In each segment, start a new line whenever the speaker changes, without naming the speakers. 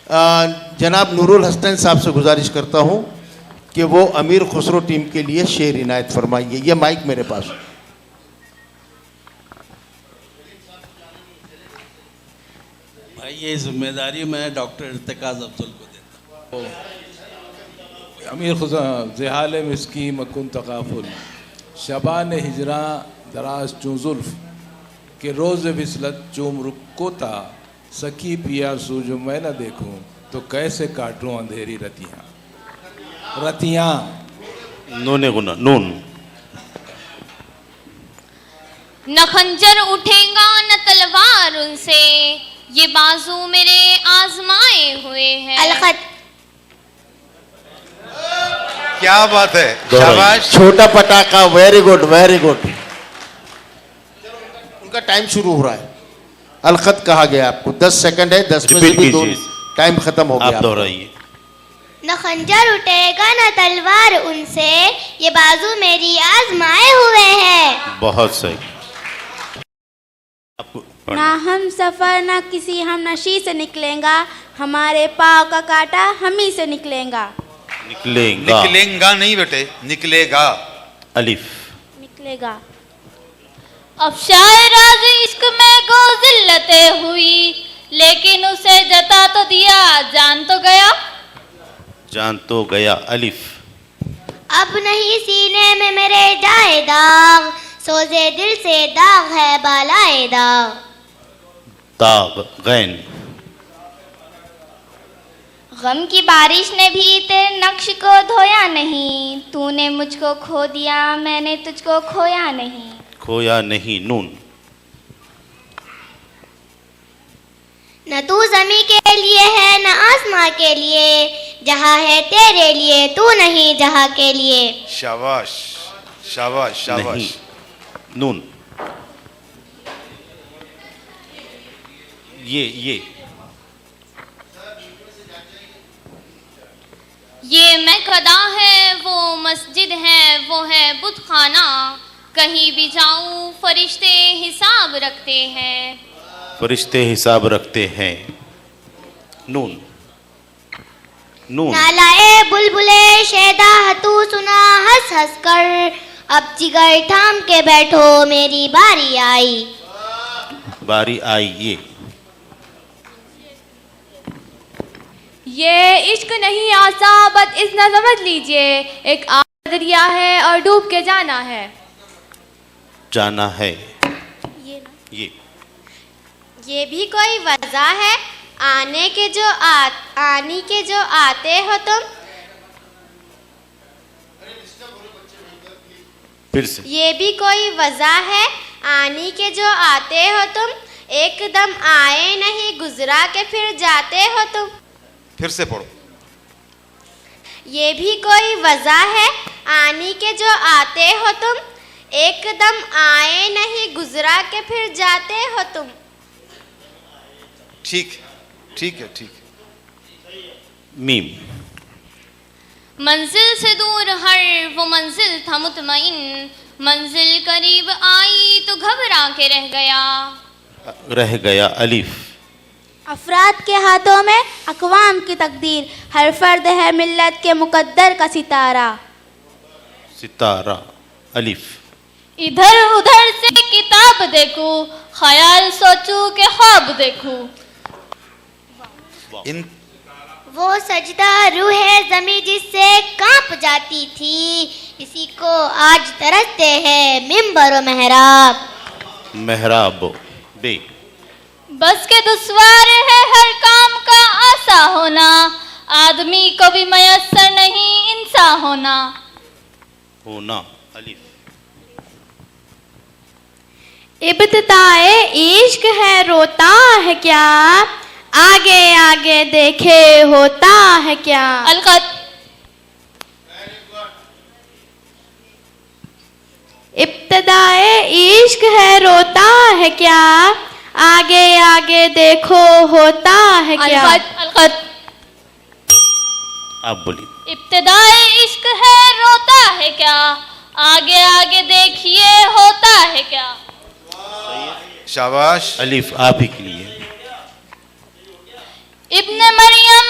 जनाब नूरुल हसनैन साहब से गुजारिश करता हूँ कि वो अमीर खुसरो टीम के लिए शेर इनायत फरमाइए। ये माइक मेरे पास।
भाई ये जिम्मेदारी मैं डॉक्टर इर्तिकाज अफजल को देता हूँ।
अमीर खुदा ज़हाल मिस्की मकुन तकाफुल शबान हिजरा दराज चूँ जुल्फ के रोज़ विसलत चूम रुकोता सखी पिया सूझो मैं न देखूं तो कैसे काटूं अंधेरी रतियाँ रतियाँ।
नून गुना नून।
न खंजर उठेगा न तलवार उनसे, ये बाजू मेरे आजमाए हुए हैं। अलखत।
क्या बात है, शाबाश।
छोटा पटाखा, वेरी गुड वेरी गुड। उनका टाइम शुरू हो रहा है। अलखत कहा गया आपको, 10 सेकंड है, 10 में से भी 2 टाइम खत्म हो गया।
आप दोहराइए।
न खंजर उठेगा न तलवार उनसे, ये बाजू मेरी आजमाए हुए हैं।
बहुत सही।
ना हम सफर ना किसी हम नशी से निकलेगा, हमारे पाँव का कांटा हम ही से निकलेगा।
निकलेगा।
निकलेगा नहीं बेटे, निकलेगा।
अलिफ।
निकलेगा।
अब शायराज इश्क में गो जिल्लतें हुई, लेकिन उसे जता तो दिया, जान तो गया।
जान तो गया। अलिफ।
अब नहीं सीने में मेरे जाए दाग, सोजे दिल से दाग है बालाए दाग।
ताब। गैन।
गम की बारिश ने भी तेरे नक्श को धोया नहीं, तूने मुझको खो दिया मैंने तुझको खोया नहीं।
खोया नहीं। नून।
न तू जमी के लिए है न आसमां के लिए, जहाँ है तेरे लिए तू नहीं जहाँ के लिए।
शाबाश शाबाश शाबाश।
नून।
ये मैं खदा है वो मस्जिद है वो है बुत खाना, कहीं भी जाऊं फरिश्ते हिसाब रखते हैं।
फरिश्ते हिसाब रखते हैं। नून। नून।
नालाए बुलबुले शेदा तू सुना हंस हंस कर, अब जिगर थाम के बैठो मेरी बारी आई।
बारी आई।
ये इश्क नहीं आसा बट इतना समझ लीजिए, एक दरिया है और डूब के जाना है।
जाना है।
ये भी कोई वजह है आने के जो आते हो तुम।
फिर से।
ये भी कोई वजह है आने के जो आते हो तुम, एकदम आए नहीं गुजरा के फिर जाते हो तुम।
फिर से पढ़ो।
ये भी कोई वजह है आने के जो आते हो तुम, एकदम आए नहीं गुजरा के फिर जाते हो तुम।
ठीक ठीक है ठीक।
मीम।
मंजिल से दूर हर वो मंजिल था मुतमईन, मंजिल करीब आई तो घबरा के रह गया।
रह गया। अलिफ।
अफराद के हाथों में अक़वाम की तकदीर, हर फर्द है मिल्लत के मुकद्दर का सितारा।
सितारा। अलिफ।
इधर उधर से किताब देखूं, ख्याल सोचूं के ख्वाब देखूं। वो सजदा रूह ज़मीं जिससे कांप जाती थी, इसी को आज तरसते हैं मिंबर व मेहराब।
मेहराब। बे।
बस के दुश्वार है हर काम का आसा होना, आदमी को भी मयस्सर नहीं इंसा होना।
होना। अलिफ।
इब्तिदाए इश्क है रोता है क्या, आगे आगे देखे होता है क्या।
अलकत।
इब्तिदाए इश्क है रोता है क्या, आगे आगे देखो होता है क्या।
अलकत।
आप बोलिए।
इब्तिदाए इश्क है रोता है क्या, आगे आगे देखिए होता है क्या।
शाबाश।
अलिफ आप ही के लिए।
इब्ने मरियम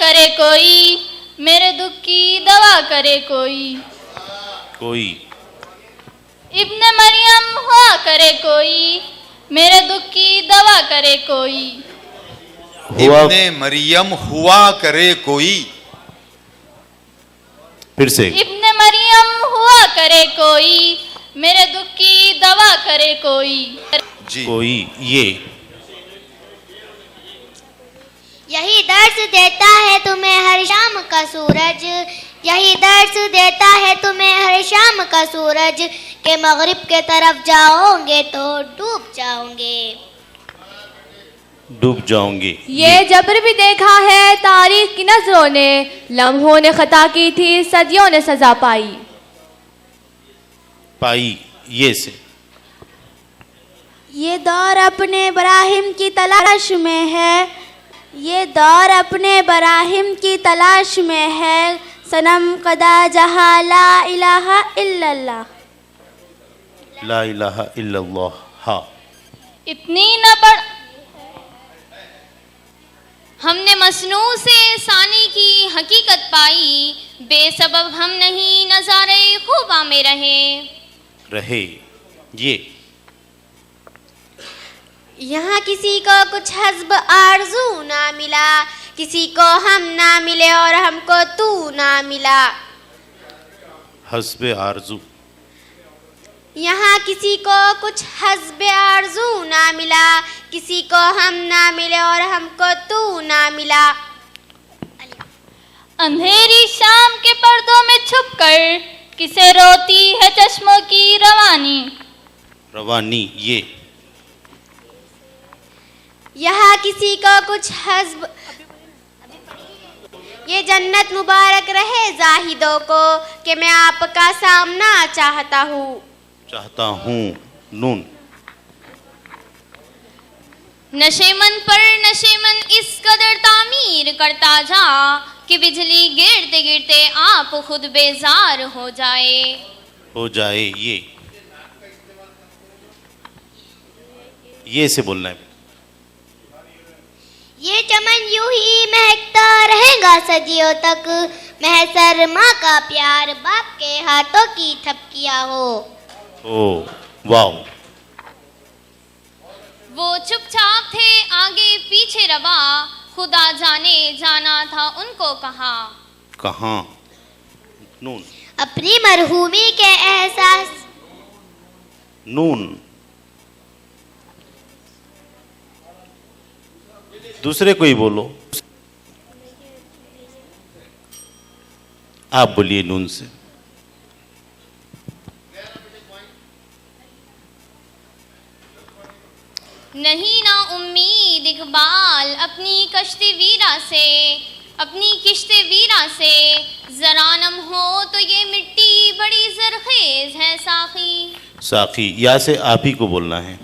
करे कोई, मेरे दुख की दवा करे कोई।
कोई
इब्ने मरियम हुआ करे कोई, मेरे दुख की दवा करे कोई।
हुआ
इब्ने मरियम हुआ करे कोई।
फिर से
इब्ने मरियम हुआ करे कोई, मेरे दुख की दवा करे कोई।
जी
कोई ये
यही दर्द देता है तुम्हें हर शाम का सूरज, यही दर्द देता है तुम्हें हर शाम का सूरज, के मगरिब के तरफ जाओगे तो डूब जाओगे।
डूब जाओगे।
ये जबर भी देखा है तारीख की नजरों ने, लम्हों ने खता की थी सदियों ने सजा पाई।
पाई ये से
ये दौर अपने बराहिम की तलाश में है, ये दौर अपने बराहिम की तलाश में है, सनम कदा जहा ला इलाहा इल्लल्लाह।
ला इलाहा इल्लल्लाह। हाँ
इतनी न पढ़ हमने मसनू से सानी की हकीकत पाई, बेसबब हम नहीं नजारे खूबा में रहे।
ये
यहाँ किसी को कुछ हस्ब आरजू ना मिला, किसी को हम ना मिले और हमको तू ना मिला।
हस्बे आरजू।
यहाँ किसी को कुछ हस्ब आरजू ना मिला, किसी को हम ना मिले और हमको तू ना मिला।
अंधेरी शाम के पर्दों में छुपकर किसे रोती है चश्मों की रवानी।
रवानी ये
यहाँ किसी को कुछ हस्ब, ये जन्नत मुबारक रहे जाहिदों को, कि मैं आपका सामना चाहता हूँ।
नून
नशेमन पर नशेमन इस कदर तामीर करता जा, कि बिजली गिरते गिरते आप खुद बेजार हो जाए।
ये से बोलना है।
ये चमन यूं ही महकता रहेगा सदियों तक, महसर माँ का प्यार बाप के हाथों की थपकिया हो।
Oh wow.
वो चुपचाप थे आगे पीछे रवा, खुदा जाने जाना था उनको कहाँ।
नून
अपनी मरहूमी के एहसास।
नून दूसरे को ही बोलो। आप बोलिए नून से।
नहीं ना उम्मीद इकबाल अपनी कश्ती वीरा से, अपनी किश्ते वीरा से, जरा नम हो तो ये मिट्टी बड़ी जरखेज है साखी।
या से आप ही को बोलना है।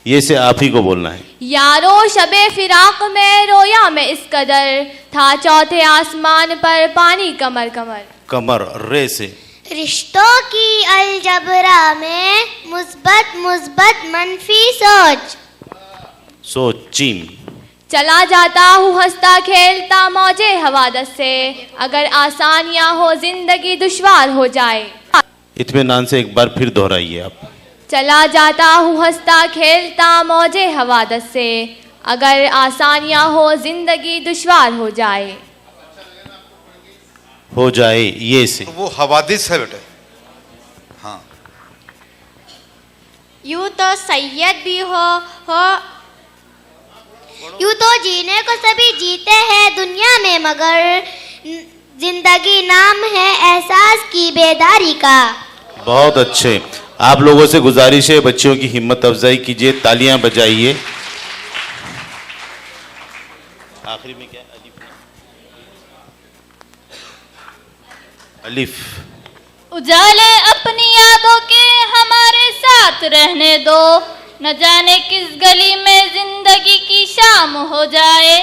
ये से आप ही को बोलना है।
यारो शबे फिराक में रोया मैं इस कदर, था चौथे आसमान पर पानी कमर कमर।
कमर रे से
रिश्तों की अलजबरा में मुस्बत मुस्बत मनफी सोच।
चीम
चला जाता हूँ हंसता खेलता मौजे हवादत से, अगर आसानियाँ हो जिंदगी दुश्वार हो जाए।
इत्मीनान से एक बार फिर दोहराइए आप।
चला जाता हूँ हंसता खेलता मौजे हवादत से, अगर आसानियाँ हो जिंदगी दुश्वार हो जाए।
ये से
तो वो हवादिस है बेटे। हाँ
यूं तो सैयद भी हो, यूं तो जीने को सभी जीते हैं दुनिया में, मगर जिंदगी नाम है एहसास की बेदारी का।
बहुत अच्छे। आप लोगों से गुजारिश है बच्चियों की हिम्मत अफजाई कीजिए, तालियां बजाइए। आखिरी में क्या अलिफ।
उजाले अपनी यादों के हमारे साथ रहने दो, न जाने किस गली में जिंदगी की शाम हो जाए।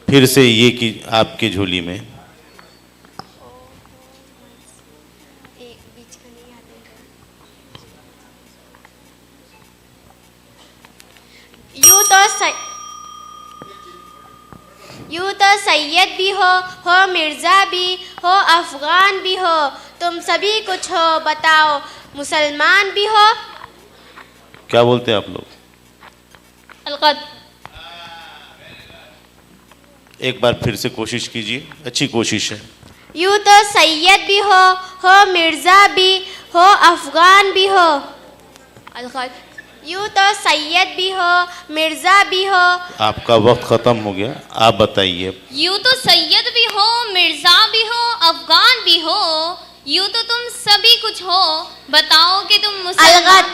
फिर से ये कि आपकी झोली में
यूँ तो सैयद भी हो मिर्ज़ा भी हो, अफ़गान भी हो, तुम सभी कुछ हो, बताओ मुसलमान भी हो।
क्या बोलते हैं आप लोग?
अलकद।
एक बार फिर से कोशिश कीजिए, अच्छी कोशिश है।
यूँ तो सैयद भी हो मिर्ज़ा भी हो, अफ़गान भी हो।
अलकद।
यूँ तो सैयद भी हो मिर्ज़ा भी हो।
आपका वक्त खत्म हो गया, आप बताइए।
यूं तो सैयद भी हो, मिर्जा भी हो, अफगान भी हो, यूं तो तुम सभी कुछ हो, बताओ कि तुम मुसलमान।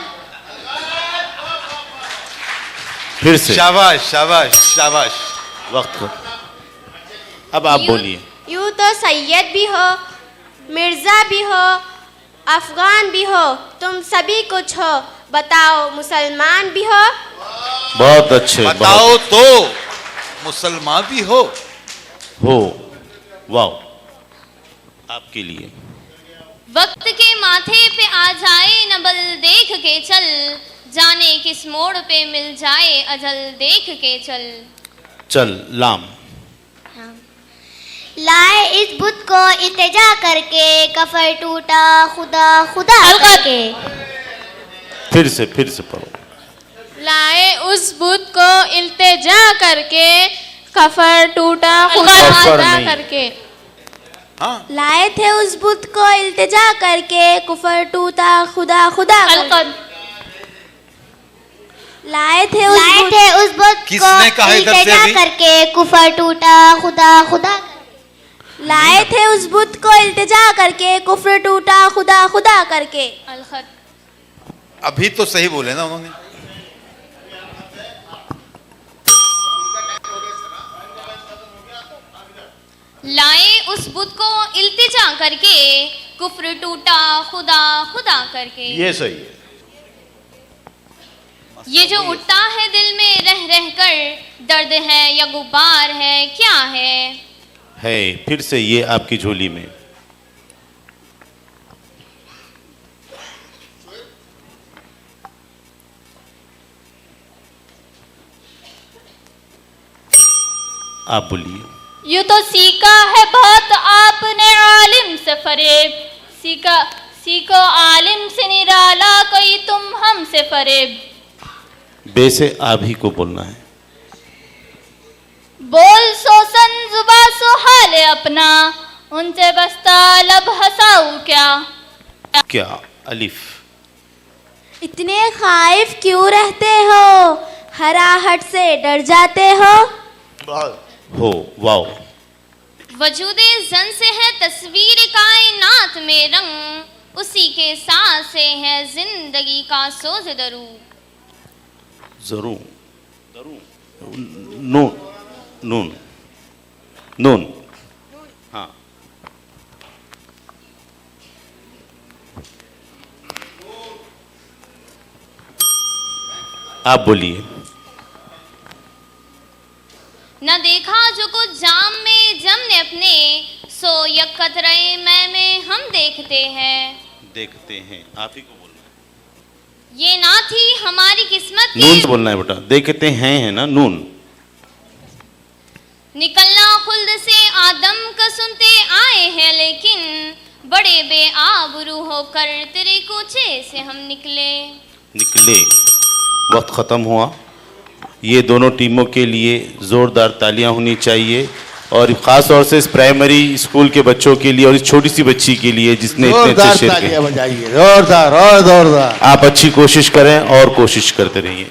फिर से
शाबाश शाबाश शाबाश।
वक्त खत्म। अब आप बोलिए।
यूँ तो सैयद भी हो मिर्ज़ा भी हो, अफ़गान भी हो, तुम सभी कुछ हो, बताओ मुसलमान भी हो।
बहुत अच्छे।
बताओ तो मुसलमान भी हो। वाह, आपके लिए।
वक्त के माथे पे आ जाए नबल देख के चल, जाने किस मोड़ पे मिल जाए अजल देख के चल।
चल लाम।
लाए इस बुत को इल्तिजा करके, कफर टूटा खुदा खुदा करके।
फिर से पढ़ो।
लाए उस बुत को इल्तिजा करके, कफर टूटा खुदा
कफर
खुदा
नहीं।
करके।
हाँ,
लाए थे उस बुत को इल्तिजा करके, कुफर टूटा खुदा खुदा करके।
अलकद।
लाए थे उस बुत
किसने
को
कहा इधर से
इल्तिजा
अभी?
करके, कुफर टूटा खुदा खुदा। लाए थे उस बुत को इल्तिजा करके, कुफर टूटा खुदा खुदा करके।
अलखत।
अभी तो सही बोले ना उन्होंने।
लाए उस बुत को इल्तिजा करके, कुफ्र टूटा खुदा खुदा करके।
ये सही है।
ये जो उठता है दिल में रह रह कर, दर्द है या गुबार है, क्या है?
फिर से ये आपकी झोली में। आप बोलिए।
यूँ तो सीखा है बहुत आपने आलिम से फरेब, सीखो आलिम से निराला कोई तुम हमसे फरेब।
बे से आप ही को बोलना है।
बोल सोसन जुबा सो हाल अपना, उनसे बस्ता लब हंसाऊं क्या।
अलिफ।
इतने खाइफ क्यों रहते हो, हराहट से डर जाते हो।
वाओ।
वजूदे जन से है तस्वीर कायनात में रंग, उसी के साथ से है जिंदगी का सोज दरू।
जरूर नून। हाँ, आप बोलिए।
न देखा जो कुछ जाम में जम ने अपने, सो यक कतरे में हम देखते हैं।
आप ही को बोलना है।
ये ना थी हमारी किस्मत
नून
की,
से बोलना है बेटा। देखते हैं है ना, नून।
निकलना खुल्द से आदम का सुनते आए हैं, लेकिन बड़े बेआबरू होकर तेरे कोचे से हम निकले।
वक्त ख़त्म हुआ। ये दोनों टीमों के लिए ज़ोरदार तालियां होनी चाहिए, और ख़ास तौर से इस प्राइमरी स्कूल के बच्चों के लिए और इस छोटी सी बच्ची के लिए जिसने इतने अच्छे
जोरदार
शेर
तालियां बजाइए, जोरदार और जोरदार।
आप अच्छी कोशिश करें और कोशिश करते रहिए।